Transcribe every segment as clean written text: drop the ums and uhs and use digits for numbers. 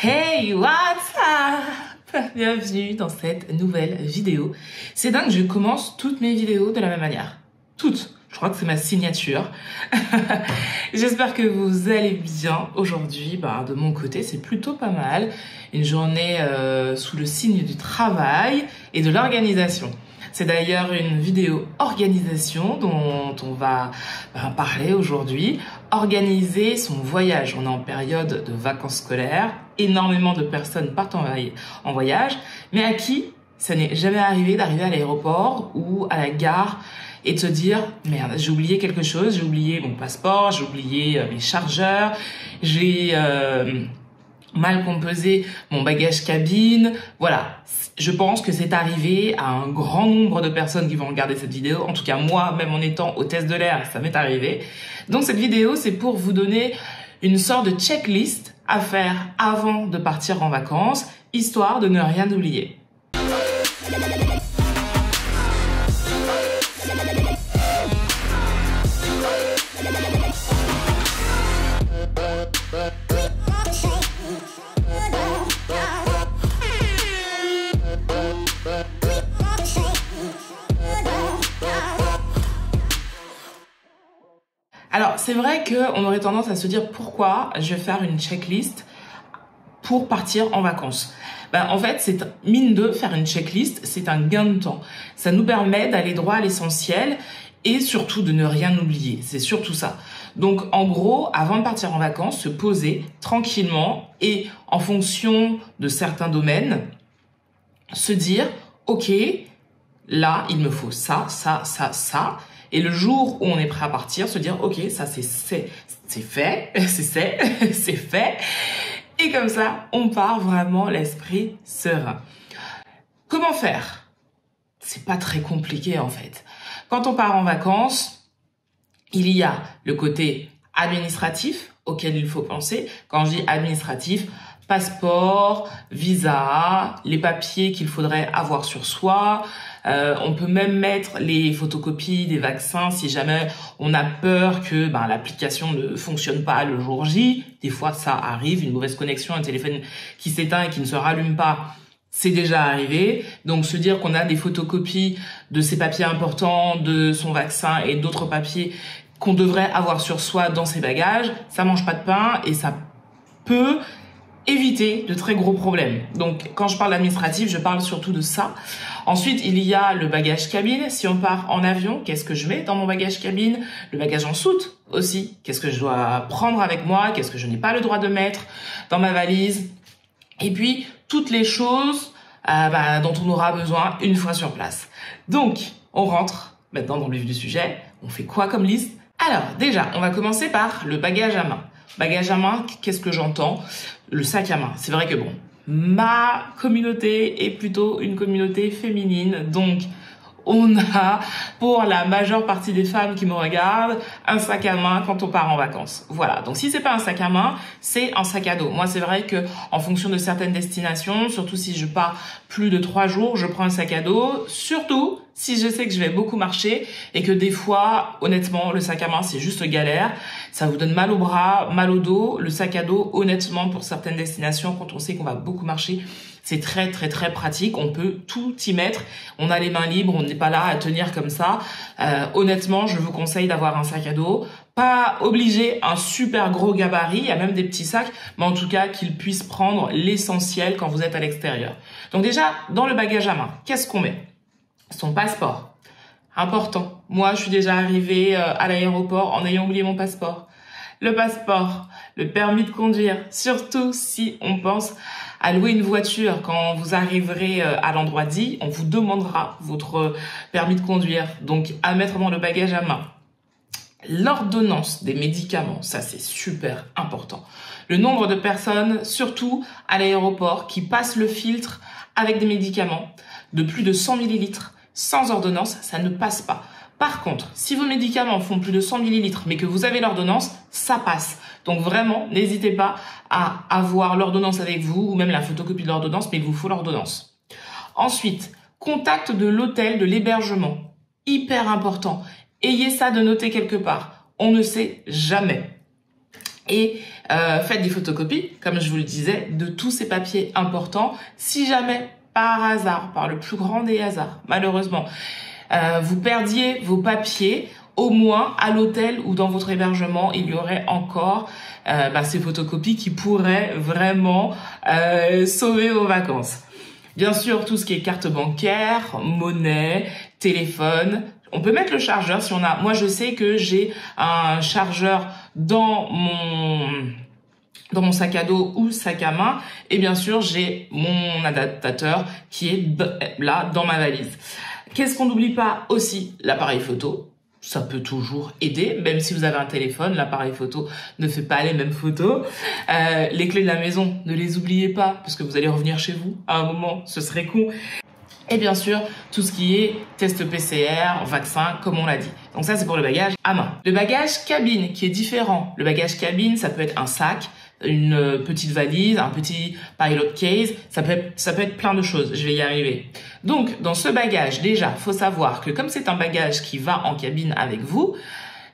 Hey, what's up? Bienvenue dans cette nouvelle vidéo. C'est dingue, je commence toutes mes vidéos de la même manière. Toutes. Je crois que c'est ma signature. J'espère que vous allez bien. Aujourd'hui, de mon côté, c'est plutôt pas mal. Une journée sous le signe du travail et de l'organisation. C'est d'ailleurs une vidéo organisation dont on va parler aujourd'hui. Organiser son voyage. On est en période de vacances scolaires. Énormément de personnes partent en voyage. Mais à qui ça n'est jamais arrivé d'arriver à l'aéroport ou à la gare et de se dire « Merde, j'ai oublié quelque chose, j'ai oublié mon passeport, j'ai oublié mes chargeurs, j'ai mal composé mon bagage cabine. » Voilà, je pense que c'est arrivé à un grand nombre de personnes qui vont regarder cette vidéo. En tout cas, moi, même en étant hôtesse de l'air, ça m'est arrivé. Donc cette vidéo, c'est pour vous donner une sorte de checklist à faire avant de partir en vacances, histoire de ne rien oublier. Alors, c'est vrai qu'on aurait tendance à se dire pourquoi je vais faire une checklist pour partir en vacances. En fait, c'est mine de faire une checklist, c'est un gain de temps. Ça nous permet d'aller droit à l'essentiel et surtout de ne rien oublier. C'est surtout ça. Donc, en gros, avant de partir en vacances, se poser tranquillement et en fonction de certains domaines, se dire, ok, là, il me faut ça, ça, ça, ça. Et le jour où on est prêt à partir, se dire, ok, ça c'est fait, c'est fait. Et comme ça, on part vraiment l'esprit serein. Comment faire? C'est pas très compliqué en fait. Quand on part en vacances, il y a le côté administratif auquel il faut penser. Quand je dis administratif, passeport, visa, les papiers qu'il faudrait avoir sur soi. On peut même mettre les photocopies des vaccins si jamais on a peur que l'application ne fonctionne pas le jour J. Des fois, ça arrive, une mauvaise connexion, un téléphone qui s'éteint et qui ne se rallume pas. C'est déjà arrivé. Donc, se dire qu'on a des photocopies de ces papiers importants, de son vaccin et d'autres papiers qu'on devrait avoir sur soi dans ses bagages, ça mange pas de pain et ça peut éviter de très gros problèmes. Donc, quand je parle d'administratif, je parle surtout de ça. Ensuite, il y a le bagage cabine. Si on part en avion, qu'est-ce que je mets dans mon bagage cabine? Le bagage en soute aussi. Qu'est-ce que je dois prendre avec moi? Qu'est-ce que je n'ai pas le droit de mettre dans ma valise? Et puis, toutes les choses dont on aura besoin une fois sur place. Donc, on rentre maintenant dans le vif du sujet. On fait quoi comme liste? Alors, déjà, on va commencer par le bagage à main. Bagage à main, qu'est-ce que j'entends? Le sac à main. C'est vrai que ma communauté est plutôt une communauté féminine, donc on a, pour la majeure partie des femmes qui me regardent, un sac à main quand on part en vacances. Voilà. Donc, si c'est pas un sac à main, c'est un sac à dos. Moi, c'est vrai que, en fonction de certaines destinations, surtout si je pars plus de 3 jours, je prends un sac à dos. Surtout si je sais que je vais beaucoup marcher et que des fois, honnêtement, le sac à main, c'est juste galère. Ça vous donne mal au bras, mal au dos. Le sac à dos, honnêtement, pour certaines destinations, quand on sait qu'on va beaucoup marcher, c'est très, très, très pratique. On peut tout y mettre. On a les mains libres. On n'est pas là à tenir comme ça. Honnêtement, je vous conseille d'avoir un sac à dos. Pas obligé un super gros gabarit. Il y a même des petits sacs. Mais en tout cas, qu'il puisse prendre l'essentiel quand vous êtes à l'extérieur. Donc déjà, dans le bagage à main, qu'est-ce qu'on met? Son passeport. Important. Moi, je suis déjà arrivée à l'aéroport en ayant oublié mon passeport. Le passeport, le permis de conduire, surtout si on pense à louer une voiture. Quand vous arriverez à l'endroit dit, on vous demandera votre permis de conduire. Donc, à mettre dans le bagage à main. L'ordonnance des médicaments, ça c'est super important. Le nombre de personnes, surtout à l'aéroport, qui passent le filtre avec des médicaments de plus de 100 millilitres sans ordonnance, ça ne passe pas. Par contre, si vos médicaments font plus de 100 millilitres, mais que vous avez l'ordonnance, ça passe. Donc vraiment, n'hésitez pas à avoir l'ordonnance avec vous, ou même la photocopie de l'ordonnance, mais il vous faut l'ordonnance. Ensuite, contact de l'hôtel, de l'hébergement. Hyper important. Ayez ça de noter quelque part. On ne sait jamais. Et faites des photocopies, comme je vous le disais, de tous ces papiers importants. Si jamais, par hasard, par le plus grand des hasards, malheureusement, vous perdiez vos papiers, au moins à l'hôtel ou dans votre hébergement, il y aurait encore ces photocopies qui pourraient vraiment sauver vos vacances. Bien sûr, tout ce qui est carte bancaire, monnaie, téléphone. On peut mettre le chargeur si on a... Moi, je sais que j'ai un chargeur dans mon sac à dos ou sac à main. Et bien sûr, j'ai mon adaptateur qui est là dans ma valise. Qu'est-ce qu'on n'oublie pas aussi? L'appareil photo. Ça peut toujours aider, même si vous avez un téléphone, l'appareil photo ne fait pas les mêmes photos. Les clés de la maison, ne les oubliez pas, parce que vous allez revenir chez vous à un moment, ce serait con. Et bien sûr, tout ce qui est test PCR, vaccin, comme on l'a dit. Donc ça, c'est pour le bagage à main. Le bagage cabine, qui est différent. Le bagage cabine, ça peut être un sac, une petite valise, un petit pilot case, ça peut être plein de choses, je vais y arriver. Donc, dans ce bagage, déjà, faut savoir que comme c'est un bagage qui va en cabine avec vous,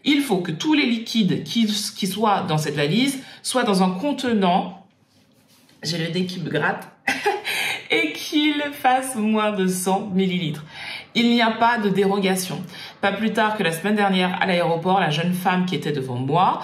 il faut que tous les liquides qui soient dans cette valise soient dans un contenant, j'ai le nez qui me gratte, et qu'il fasse moins de 100 millilitres. Il n'y a pas de dérogation. Pas plus tard que la semaine dernière à l'aéroport, la jeune femme qui était devant moi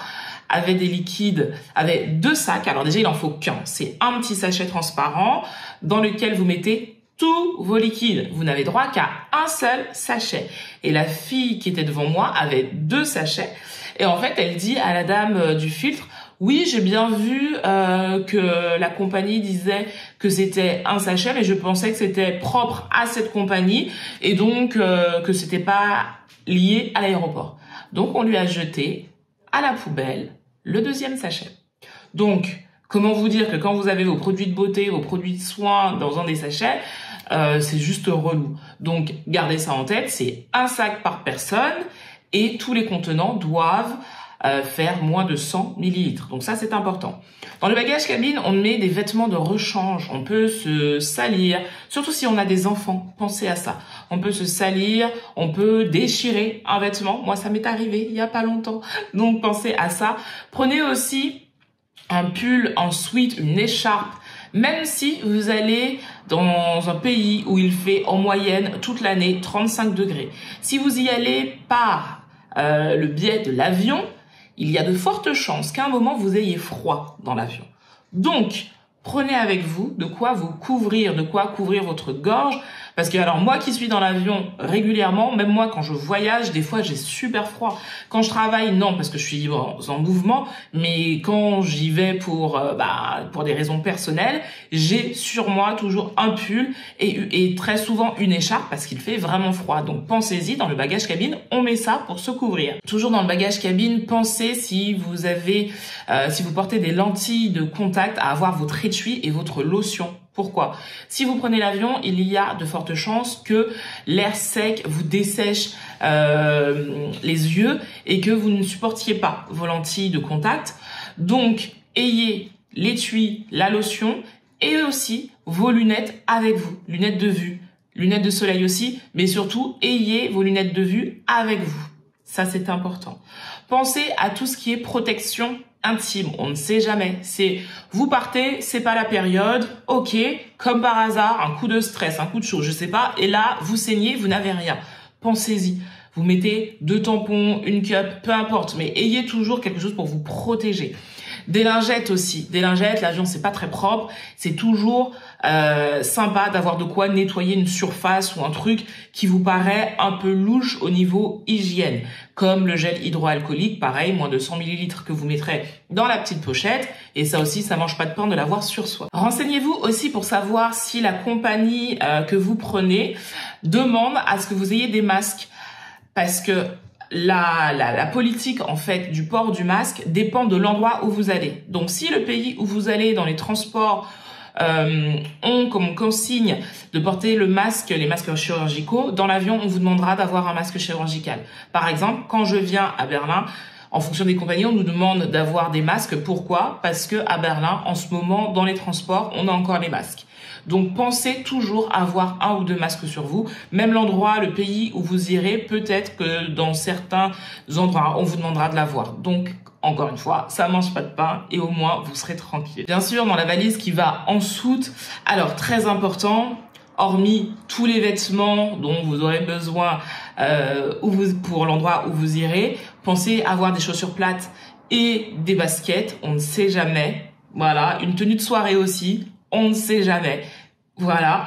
avait des liquides, avait 2 sacs. Alors déjà, il en faut qu'un. C'est un petit sachet transparent dans lequel vous mettez tous vos liquides. Vous n'avez droit qu'à un seul sachet. Et la fille qui était devant moi avait 2 sachets. Et en fait, elle dit à la dame du filtre, oui, j'ai bien vu que la compagnie disait que c'était un sachet, mais je pensais que c'était propre à cette compagnie et donc que c'était pas lié à l'aéroport. Donc, on lui a jeté à la poubelle le 2e sachet. Donc, comment vous dire que quand vous avez vos produits de beauté, vos produits de soins dans un des sachets, c'est juste relou. Donc, gardez ça en tête, c'est un sac par personne et tous les contenants doivent faire moins de 100 millilitres. Donc ça, c'est important. Dans le bagage cabine, on met des vêtements de rechange. On peut se salir, surtout si on a des enfants. Pensez à ça. On peut se salir, on peut déchirer un vêtement. Moi, ça m'est arrivé il y a pas longtemps. Donc, pensez à ça. Prenez aussi un pull, un sweat, une écharpe. Même si vous allez dans un pays où il fait en moyenne toute l'année 35 degrés. Si vous y allez par le biais de l'avion, il y a de fortes chances qu'à un moment, vous ayez froid dans l'avion. Donc, prenez avec vous de quoi vous couvrir, de quoi couvrir votre gorge. Parce que alors moi qui suis dans l'avion régulièrement, même moi quand je voyage, des fois j'ai super froid. Quand je travaille, non, parce que je suis en mouvement, mais quand j'y vais pour des raisons personnelles, j'ai sur moi toujours un pull et très souvent une écharpe parce qu'il fait vraiment froid. Donc pensez-y, dans le bagage cabine, on met ça pour se couvrir. Toujours dans le bagage cabine, pensez si vous portez des lentilles de contact à avoir votre étui et votre lotion. Pourquoi? Si vous prenez l'avion, il y a de fortes chances que l'air sec vous dessèche les yeux et que vous ne supportiez pas vos lentilles de contact. Donc, ayez l'étui, la lotion et aussi vos lunettes avec vous, lunettes de vue, lunettes de soleil aussi, mais surtout, ayez vos lunettes de vue avec vous. Ça, c'est important. Pensez à tout ce qui est protection intime, on ne sait jamais. Vous partez, c'est pas la période, ok, comme par hasard, un coup de stress, un coup de chaud, je sais pas, et là, vous saignez, vous n'avez rien. Pensez-y. Vous mettez 2 tampons, une cup, peu importe, mais ayez toujours quelque chose pour vous protéger. Des lingettes aussi. Des lingettes, l'avion, c'est pas très propre. C'est toujours sympa d'avoir de quoi nettoyer une surface ou un truc qui vous paraît un peu louche au niveau hygiène. Comme le gel hydroalcoolique, pareil, moins de 100 millilitres que vous mettrez dans la petite pochette. Et ça aussi, ça mange pas de pain de l'avoir sur soi. Renseignez-vous aussi pour savoir si la compagnie que vous prenez demande à ce que vous ayez des masques. Parce que la politique en fait du port du masque dépend de l'endroit où vous allez. Donc si le pays où vous allez dans les transports ont comme consigne de porter le masque, les masques chirurgicaux, dans l'avion on vous demandera d'avoir un masque chirurgical. Par exemple, quand je viens à Berlin, en fonction des compagnies, on nous demande d'avoir des masques. Pourquoi? Parce que à Berlin, en ce moment, dans les transports, on a encore les masques. Donc, pensez toujours avoir 1 ou 2 masques sur vous. Même l'endroit, le pays où vous irez, peut-être que dans certains endroits, on vous demandera de l'avoir. Donc, Encore une fois, ça mange pas de pain et au moins vous serez tranquille. Bien sûr, dans la valise qui va en soute, alors très important, hormis tous les vêtements dont vous aurez besoin pour l'endroit où vous irez, pensez avoir des chaussures plates et des baskets, on ne sait jamais. Voilà, une tenue de soirée aussi, on ne sait jamais. Voilà,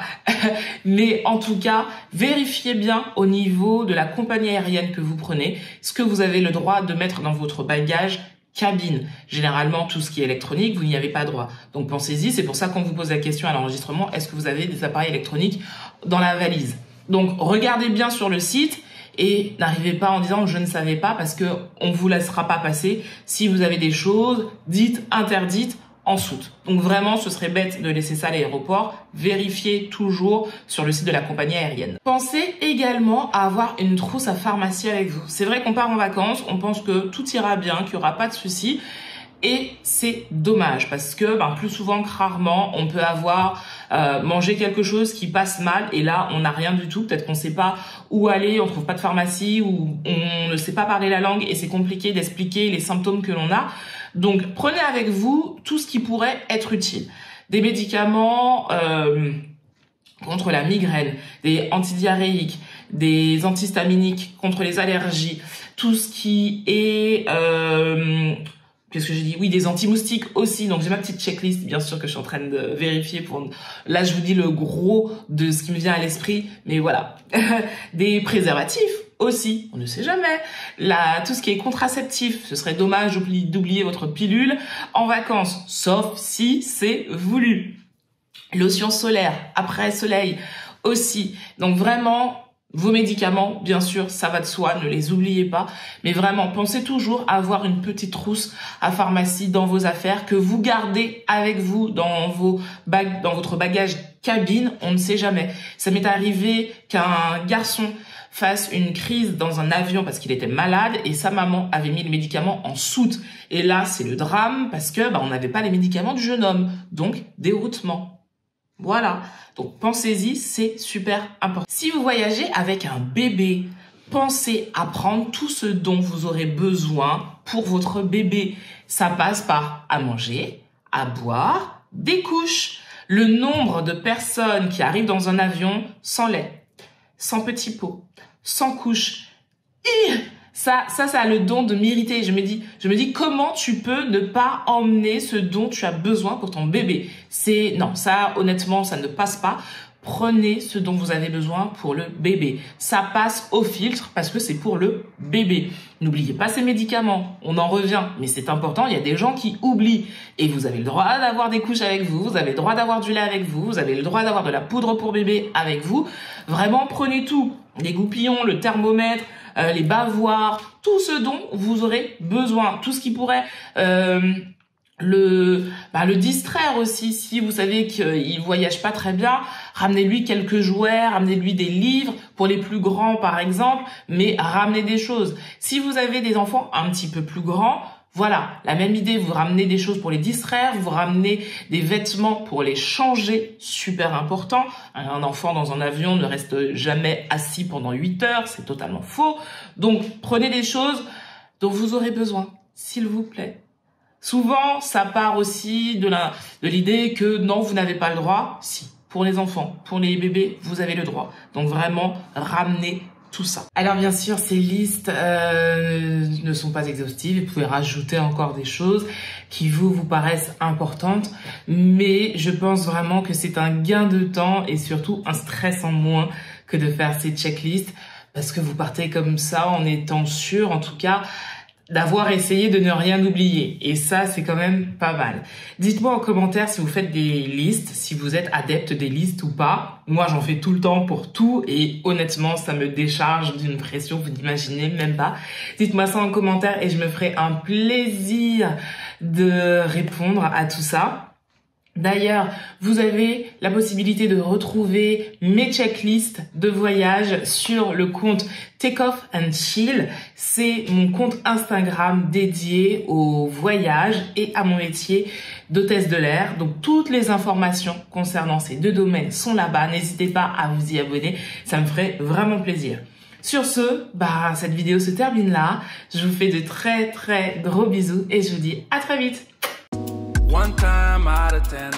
mais en tout cas, vérifiez bien au niveau de la compagnie aérienne que vous prenez ce que vous avez le droit de mettre dans votre bagage cabine. Généralement, tout ce qui est électronique, vous n'y avez pas droit. Donc pensez-y, c'est pour ça qu'on vous pose la question à l'enregistrement, est-ce que vous avez des appareils électroniques dans la valise? Donc regardez bien sur le site et n'arrivez pas en disant je ne savais pas, parce que on vous laissera pas passer si vous avez des choses dites interdites en soute. Donc vraiment, ce serait bête de laisser ça à l'aéroport. Vérifiez toujours sur le site de la compagnie aérienne. Pensez également à avoir une trousse à pharmacie avec vous. C'est vrai qu'on part en vacances, on pense que tout ira bien, qu'il n'y aura pas de soucis. Et c'est dommage parce que plus souvent que rarement, on peut avoir mangé quelque chose qui passe mal et là, on n'a rien du tout. Peut-être qu'on ne sait pas où aller, on ne trouve pas de pharmacie ou on ne sait pas parler la langue et c'est compliqué d'expliquer les symptômes que l'on a. Donc, prenez avec vous tout ce qui pourrait être utile. Des médicaments contre la migraine, des antidiarrhéiques, des antihistaminiques contre les allergies, tout ce qui est... qu'est-ce que j'ai dit? Oui, des anti-moustiques aussi. Donc, j'ai ma petite checklist, bien sûr, que je suis en train de vérifier pour... Là, je vous dis le gros de ce qui me vient à l'esprit. Mais voilà. Des préservatifs aussi. On ne sait jamais. Là, tout ce qui est contraceptif, ce serait dommage d'oublier votre pilule en vacances, sauf si c'est voulu. Lotion solaire, après soleil aussi. Donc, vraiment... Vos médicaments, bien sûr, ça va de soi, ne les oubliez pas. Mais vraiment, pensez toujours à avoir une petite trousse à pharmacie dans vos affaires que vous gardez avec vous dans votre bagage cabine. On ne sait jamais. Ça m'est arrivé qu'un garçon fasse une crise dans un avion parce qu'il était malade et sa maman avait mis les médicaments en soute. Et là, c'est le drame parce que on n'avait pas les médicaments du jeune homme. Donc, déroutement. Voilà, donc pensez-y, c'est super important. Si vous voyagez avec un bébé, pensez à prendre tout ce dont vous aurez besoin pour votre bébé. Ça passe par à manger, à boire, des couches. Le nombre de personnes qui arrivent dans un avion sans lait, sans petit pot, sans couche, ça a le don de m'irriter. Je me dis comment tu peux ne pas emmener ce dont tu as besoin pour ton bébé. Non, ça honnêtement, ça ne passe pas. Prenez ce dont vous avez besoin pour le bébé. Ça passe au filtre parce que c'est pour le bébé. N'oubliez pas ces médicaments. On en revient, mais c'est important. Il y a des gens qui oublient. Et vous avez le droit d'avoir des couches avec vous. Vous avez le droit d'avoir du lait avec vous. Vous avez le droit d'avoir de la poudre pour bébé avec vous. Vraiment, prenez tout. Les goupillons, le thermomètre, les bavoirs, tout ce dont vous aurez besoin. Tout ce qui pourrait... le distraire aussi. Si vous savez qu'il voyage pas très bien, ramenez-lui quelques jouets, ramenez-lui des livres pour les plus grands par exemple, mais ramenez des choses. Si vous avez des enfants un petit peu plus grands, voilà, la même idée, vous ramenez des choses pour les distraire, vous ramenez des vêtements pour les changer, super important. Un enfant dans un avion ne reste jamais assis pendant 8 heures, c'est totalement faux. Donc, prenez des choses dont vous aurez besoin, s'il vous plaît. Souvent, ça part aussi de l'idée que non, vous n'avez pas le droit. Si, pour les enfants, pour les bébés, vous avez le droit. Donc vraiment, ramenez tout ça. Alors bien sûr, ces listes ne sont pas exhaustives. Vous pouvez rajouter encore des choses qui vous paraissent importantes. Mais je pense vraiment que c'est un gain de temps et surtout un stress en moins que de faire ces checklists. Parce que vous partez comme ça en étant sûr, en tout cas, d'avoir essayé de ne rien oublier. Et ça, c'est quand même pas mal. Dites-moi en commentaire si vous faites des listes, si vous êtes adepte des listes ou pas. Moi, j'en fais tout le temps pour tout et honnêtement, ça me décharge d'une pression, vous n'imaginez même pas. Dites-moi ça en commentaire et je me ferai un plaisir de répondre à tout ça. D'ailleurs, vous avez la possibilité de retrouver mes checklists de voyage sur le compte Takeoff and Chill. C'est mon compte Instagram dédié au voyage et à mon métier d'hôtesse de l'air. Donc, toutes les informations concernant ces deux domaines sont là-bas. N'hésitez pas à vous y abonner. Ça me ferait vraiment plaisir. Sur ce, cette vidéo se termine là. Je vous fais de très très gros bisous et je vous dis à très vite. One time out of 10,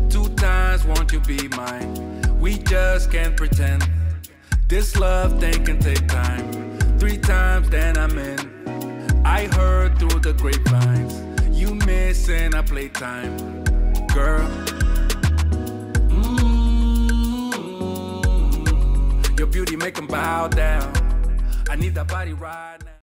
2 times won't you be mine? We just can't pretend. This love thing can take time. 3 times then I'm in. I heard through the grapevines you missing a playtime, girl. Your beauty make 'em bow down. I need that body right now.